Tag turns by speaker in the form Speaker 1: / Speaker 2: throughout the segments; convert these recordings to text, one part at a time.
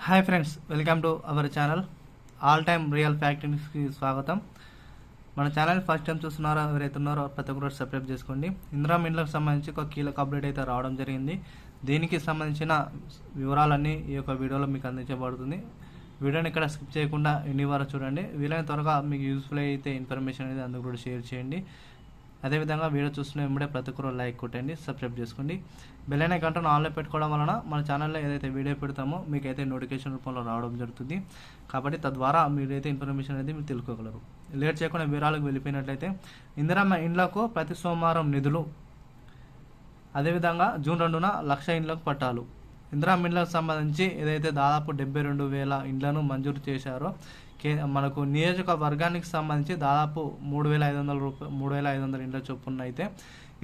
Speaker 1: Hi friends, welcome to our channel all time real fact న్యూస్కి స్వాగతం. మన channel first time చూస్తున్నారో ఎవరైతే ఉన్నారో ప్రతి ఒక్కరు సబ్స్క్రైబ్ చేసుకోండి. ఇందిరా మిల్లులకు సంబంధించి ఒక కీలక అప్డేట్ అయితే రావడం జరిగింది. దీనికి సంబంధించిన వివరాలన్నీ ఈ యొక్క వీడియోలో మీకు అందించబడుతుంది. వీడియోని ఇక్కడ స్కిప్ చేయకుండా ఎన్ని వరకు చూడండి. వీలైన త్వరగా మీకు యూస్ఫుల్ అయితే ఇన్ఫర్మేషన్ అనేది అందుకు కూడా షేర్ చేయండి. అదేవిధంగా వీడియో చూస్తున్న వెంబడే ప్రతి ఒక్కరు లైక్ కొట్టండి, సబ్స్క్రైబ్ చేసుకోండి. బెల్ ఐకాన్ గంటను ఆన్లో పెట్టుకోవడం వలన మన ఛానల్లో ఏదైతే వీడియో పెడతామో మీకైతే నోటిఫికేషన్ రూపంలో రావడం జరుగుతుంది. కాబట్టి తద్వారా మీరైతే ఇన్ఫర్మేషన్ అనేది మీరు తెలుసుకోగలరు. లేట్ చేయకుండా వివరాలకు వెళ్ళిపోయినట్లయితే, ఇందిరమ్మ ఇండ్లకు ప్రతి సోమవారం నిధులు. అదేవిధంగా జూన్ 2న 1,00,000 ఇండ్లకు పట్టాలు. ఇందిరమ్మ ఇండ్లకు సంబంధించి ఏదైతే దాదాపు 72,000 ఇండ్లను మంజూరు చేశారో, మనకు నియోజకవర్గానికి సంబంధించి దాదాపు 3,500 ఇండ్ల చొప్పున అయితే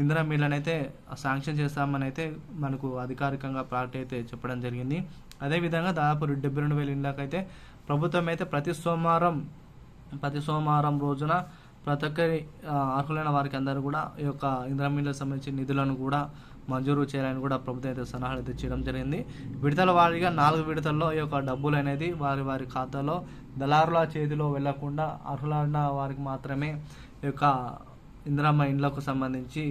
Speaker 1: ఇందిరమ్మ ఇళ్ళని అయితే శాంక్షన్ చేస్తామని అయితే మనకు అధికారికంగా ప్రకటన అయితే చెప్పడం జరిగింది. అదేవిధంగా దాదాపు 72,000 ఇండ్లకైతే ప్రభుత్వం అయితే ప్రతి సోమవారం రోజున ప్రతి ఒక్కరి అర్హులైన వారికి అందరూ కూడా ఈ యొక్క ఇందిరమ్మ ఇళ్ళకి సంబంధించిన నిధులను కూడా మంజూరు చేయాలని కూడా ప్రభుత్వం అయితే సలహాలు అయితే చేయడం జరిగింది. విడతల వారీగా 4 విడతల్లో ఈ యొక్క డబ్బులు అనేది వారి ఖాతాలో దళారుల చేతిలో వెళ్లకుండా అర్హులైన వారికి మాత్రమే ఈ యొక్క ఇందిరమ్మ ఇండ్లకు సంబంధించి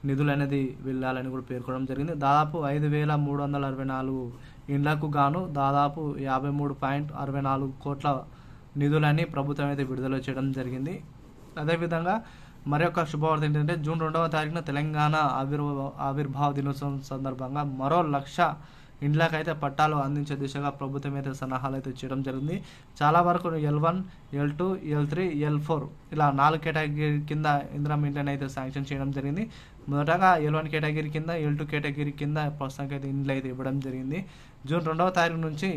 Speaker 1: నిధులు అనేది వెళ్ళాలని కూడా పేర్కొనడం జరిగింది. దాదాపు 5,364 ఇండ్లకు గాను దాదాపు 53.64 కోట్ల నిధులని ప్రభుత్వం అయితే విడుదల చేయడం జరిగింది. అదేవిధంగా మరొక శుభవార్త ఏంటంటే, జూన్ 2వ తారీఖున తెలంగాణ ఆవిర్భావ దినోత్సవం సందర్భంగా మరో 1,00,000 ఇండ్లకైతే పట్టాలు అందించే దిశగా ప్రభుత్వం అయితే సన్నాహాలు అయితే చేయడం జరిగింది. చాలా వరకు L1, L2, L3, L4 ఇలా 4 కేటగిరీ కింద ఇందిరమ్మ ఇండ్లను అయితే శాంక్షన్ చేయడం జరిగింది. మొదటగా L1 కేటగిరీ కింద, L2 కేటగిరీ కింద ప్రస్తుతానికి అయితే ఇండ్లు అయితే ఇవ్వడం జరిగింది. జూన్ 2వ తారీఖు నుంచి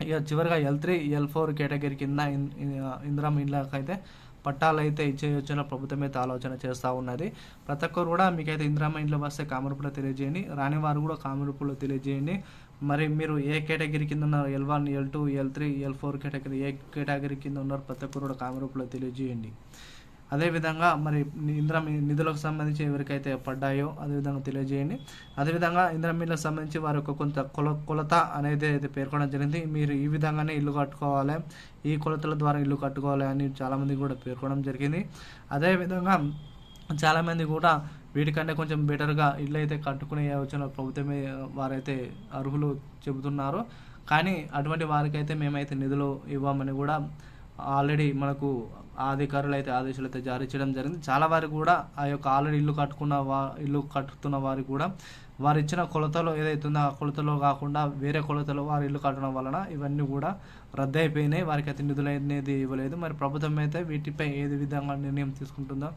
Speaker 1: ఇక చివరిగా L3, L4 కేటగిరీ కింద ఇందిరమ్మ ఇండ్లకైతే పట్టాలు అయితే ఇచ్చేయొచ్చిన ప్రభుత్వం అయితే ఆలోచన చేస్తూ ఉన్నది. ప్రతి ఒక్కరు కూడా మీకైతే ఇందిరమ్మ ఇంట్లో వస్తే కామరూపులో తెలియజేయండి, రాని వారు కూడా కామరూపులో తెలియజేయండి. మరి మీరు ఏ కేటగిరీ కింద ఉన్నారు, L1, L2, L3, L4 category A category కింద ఉన్నారు ప్రతి ఒక్కరు కూడా కామరూపులో తెలియజేయండి. అదేవిధంగా మరి ఇందిరమ్మ నిధులకు సంబంధించి ఎవరికైతే పడ్డాయో అదేవిధంగా తెలియజేయండి. అదేవిధంగా ఇందిరమ్మ ఇళ్ళకు సంబంధించి వారి యొక్క కొంత కొలత అనేది అయితే పేర్కొనడం జరిగింది. మీరు ఈ విధంగానే ఇల్లు కట్టుకోవాలి, ఈ కొలతల ద్వారా ఇల్లు కట్టుకోవాలి అని చాలామంది కూడా పేర్కొనడం జరిగింది. అదేవిధంగా చాలామంది కూడా వీటికంటే కొంచెం బెటర్గా ఇల్లు అయితే కట్టుకునే యోచన ప్రభుత్వమే వారైతే అర్హులు చెబుతున్నారు. కానీ అటువంటి వారికైతే మేమైతే నిధులు ఇవ్వమని కూడా ఆల్రెడీ మనకు అధికారులు అయితే ఆదేశాలు అయితే జారీ చేయడం జరిగింది. చాలా వారికి కూడా ఆ యొక్క ఆల్రెడీ ఇల్లు కట్టుతున్న వారికి కూడా వారు ఇచ్చిన కొలతలో ఏదైతుందో ఆ కొలతలో కాకుండా వేరే కొలతలో వారు ఇల్లు కట్టడం వలన ఇవన్నీ కూడా రద్దు అయిపోయినాయి. వారికి అయితే నిధులు అనేది ఇవ్వలేదు. మరి ప్రభుత్వం అయితే వీటిపై ఏది విధంగా నిర్ణయం తీసుకుంటుందో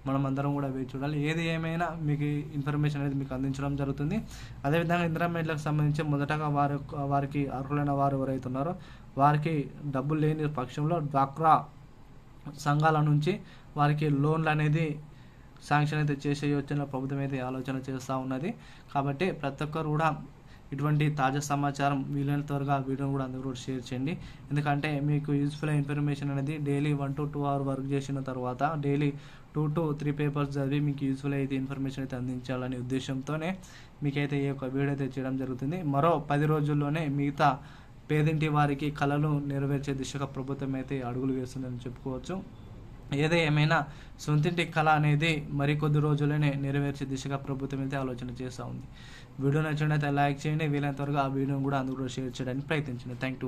Speaker 1: మనం అందరం కూడా వేచి చూడాలి. ఏది ఏమైనా మీకు ఇన్ఫర్మేషన్ అనేది మీకు అందించడం జరుగుతుంది. అదేవిధంగా ఇందిరమ్మ ఇళ్ళకి సంబంధించి మొదటగా వారికి అర్హులైన వారు ఎవరైతే ఉన్నారో వారికి డబ్బులు లేని పక్షంలో డ్వాక్రా సంఘాల నుంచి వారికి లోన్లు అనేది శాంక్షన్ అయితే చేసేయొచ్చిన ప్రభుత్వం అయితే ఆలోచన చేస్తూ ఉన్నది. కాబట్టి ప్రతి ఒక్కరు కూడా ఇటువంటి తాజా సమాచారం వీలైన త్వరగా వీడియోని కూడా అందరూ కూడా షేర్ చేయండి. ఎందుకంటే మీకు యూస్ఫుల్ ఇన్ఫర్మేషన్ అనేది డైలీ 1 to 2 hours వర్క్ చేసిన తర్వాత డైలీ 2 to 3 పేపర్స్ చదివి మీకు యూస్ఫుల్ అయితే ఇన్ఫర్మేషన్ అయితే అందించాలనే ఉద్దేశంతోనే మీకైతే ఈ యొక్క వీడియో అయితే చేయడం జరుగుతుంది. మరో 10 రోజుల్లోనే మిగతా పేదింటి వారికి కళలు నెరవేర్చే దిశగా ప్రభుత్వం అయితే అడుగులు వేస్తుందని చెప్పుకోవచ్చు. ఏమైనా సొంతింటి కళ అనేది మరికొద్ది రోజుల్లోనే నెరవేర్చే దిశగా ప్రభుత్వం అయితే ఆలోచన చేస్తూ ఉంది. వీడియో నచ్చినట్లయితే లైక్ చేయండి, వీలైన త్వరగా ఆ వీడియోని కూడా అందులో షేర్ చేయడానికి ప్రయత్నించండి. Thank you.